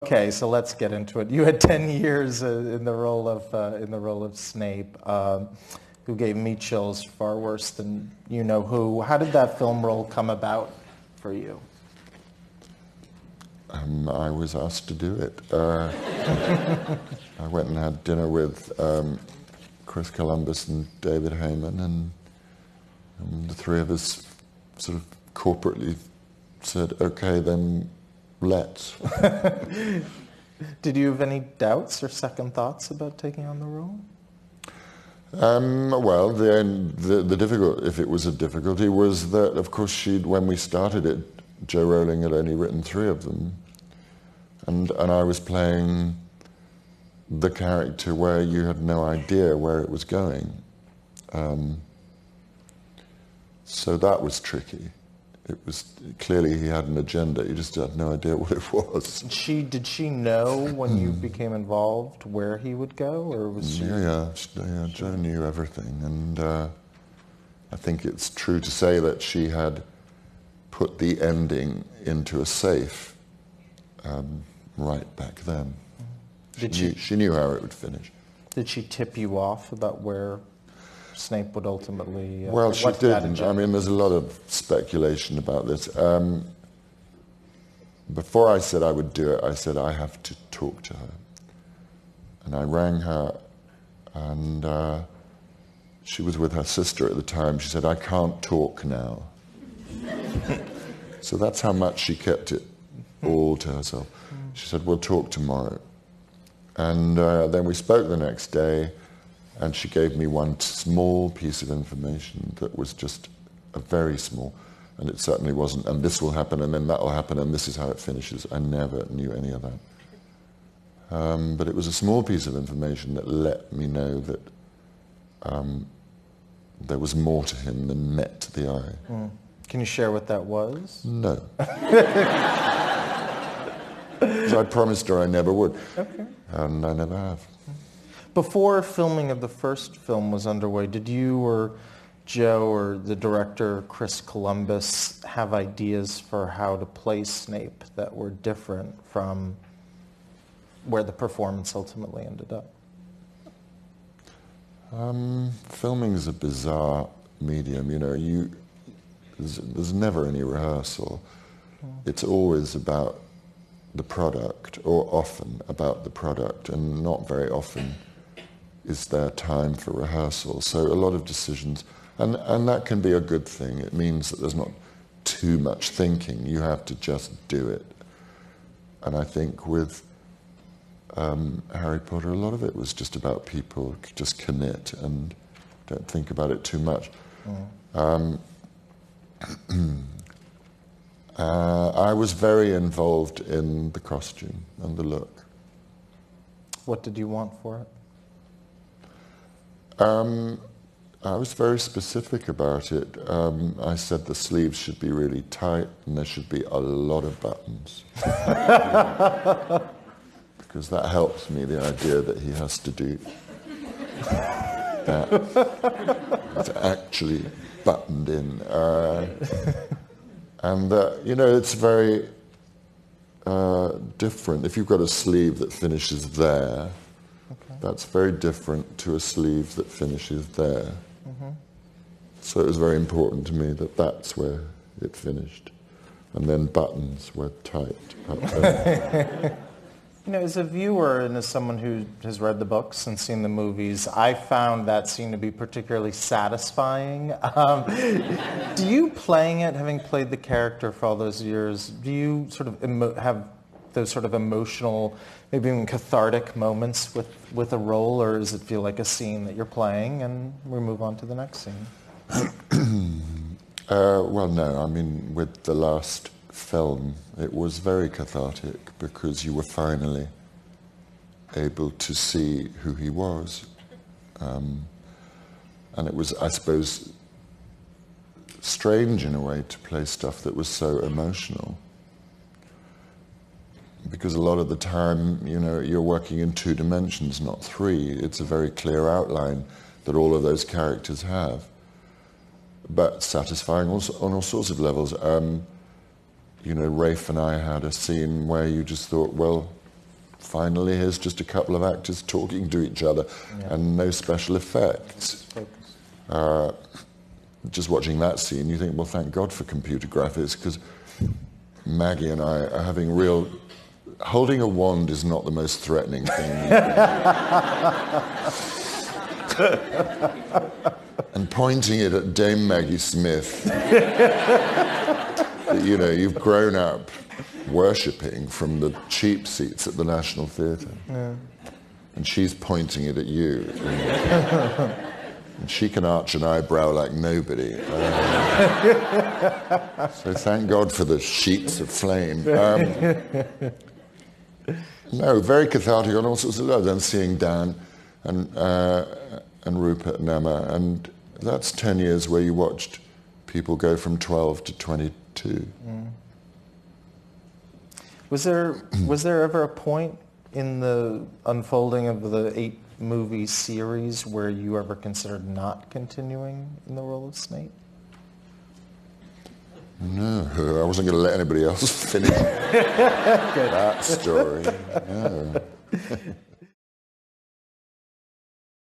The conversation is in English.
Okay, so let's get into it. You had 10 years in the role of Snape, who gave me chills far worse than you know who. How did that film role come about for you? I was asked to do it. I went and had dinner with Chris Columbus and David Heyman, and the three of us sort of corporately said, "Okay, then let's." Did you have any doubts or second thoughts about taking on the role? Well, the difficult, if it was a difficulty, was that, of course, when we started it, Joe Rowling had only written 3 of them, and I was playing the character where you had no idea where it was going. So that was tricky. It was clearly he had an agenda. You just had no idea what it was. Did she know when you became involved where he would go, or was she? Yeah. Joe knew everything, and I think it's true to say that she had put the ending into a safe right back then. She knew how it would finish. Did she tip you off about where Snape would ultimately... well, she didn't. I mean, there's a lot of speculation about this. Before I said I would do it, I said I have to talk to her. And I rang her, and she was with her sister at the time. She said, "I can't talk now." So that's how much she kept it all to herself. She said, "We'll talk tomorrow." And then we spoke the next day, and she gave me one small piece of information that was just a very small, and it certainly wasn't, and this will happen, and then that will happen, and this is how it finishes. I never knew any of that. But it was a small piece of information that let me know that there was more to him than met the eye. Can you share what that was? No. Because I promised her I never would. Okay. And I never have. Before filming of the first film was underway, did you or Joe or the director, Chris Columbus, have ideas for how to play Snape that were different from where the performance ultimately ended up? Filming is a bizarre medium. You know, there's never any rehearsal. It's always about the product, or often about the product, and not very often is there time for rehearsal. So a lot of decisions, and that can be a good thing. It means that there's not too much thinking. You have to just do it. And I think with Harry Potter, a lot of it was just about people just commit and don't think about it too much. I was very involved in the costume and the look. What did you want for it? I was very specific about it. I said the sleeves should be really tight and there should be a lot of buttons. Because that helps me, the idea that he has to do that. It's actually buttoned in. And, you know, it's very different. If you've got a sleeve that finishes there, that's very different to a sleeve that finishes there. So it was very important to me that that's where it finished. And then buttons were tight up there. You know, as a viewer and as someone who has read the books and seen the movies, I found that scene to be particularly satisfying. Do you, playing it, having played the character for all those years, do you sort of have those sort of emotional, maybe even cathartic moments with a role, or does it feel like a scene that you're playing and we move on to the next scene? Well, no. I mean, with the last film, it was very cathartic because you were finally able to see who he was. And it was, I suppose, strange in a way to play stuff that was so emotional. Because a lot of the time, you know, you're working in 2 dimensions, not 3. It's a very clear outline that all of those characters have. But satisfying also on all sorts of levels. You know, Rafe and I had a scene where you just thought, well, finally here's just a couple of actors talking to each other and no special effects. Just watching that scene, you think, well, thank God for computer graphics, because Maggie and I are having real... Holding a wand is not the most threatening thing you can do. And pointing it at Dame Maggie Smith, that, you know, you've grown up worshipping from the cheap seats at the National Theatre. Yeah. And she's pointing it at you. And she can arch an eyebrow like nobody. So thank God for the sheets of flame. No, very cathartic on all sorts of levels. And seeing Dan and Rupert and Emma, and that's 10 years where you watched people go from 12 to 22. Mm. Was there ever a point in the unfolding of the 8-movie series where you ever considered not continuing in the role of Snape? No, I wasn't going to let anybody else finish that story. No.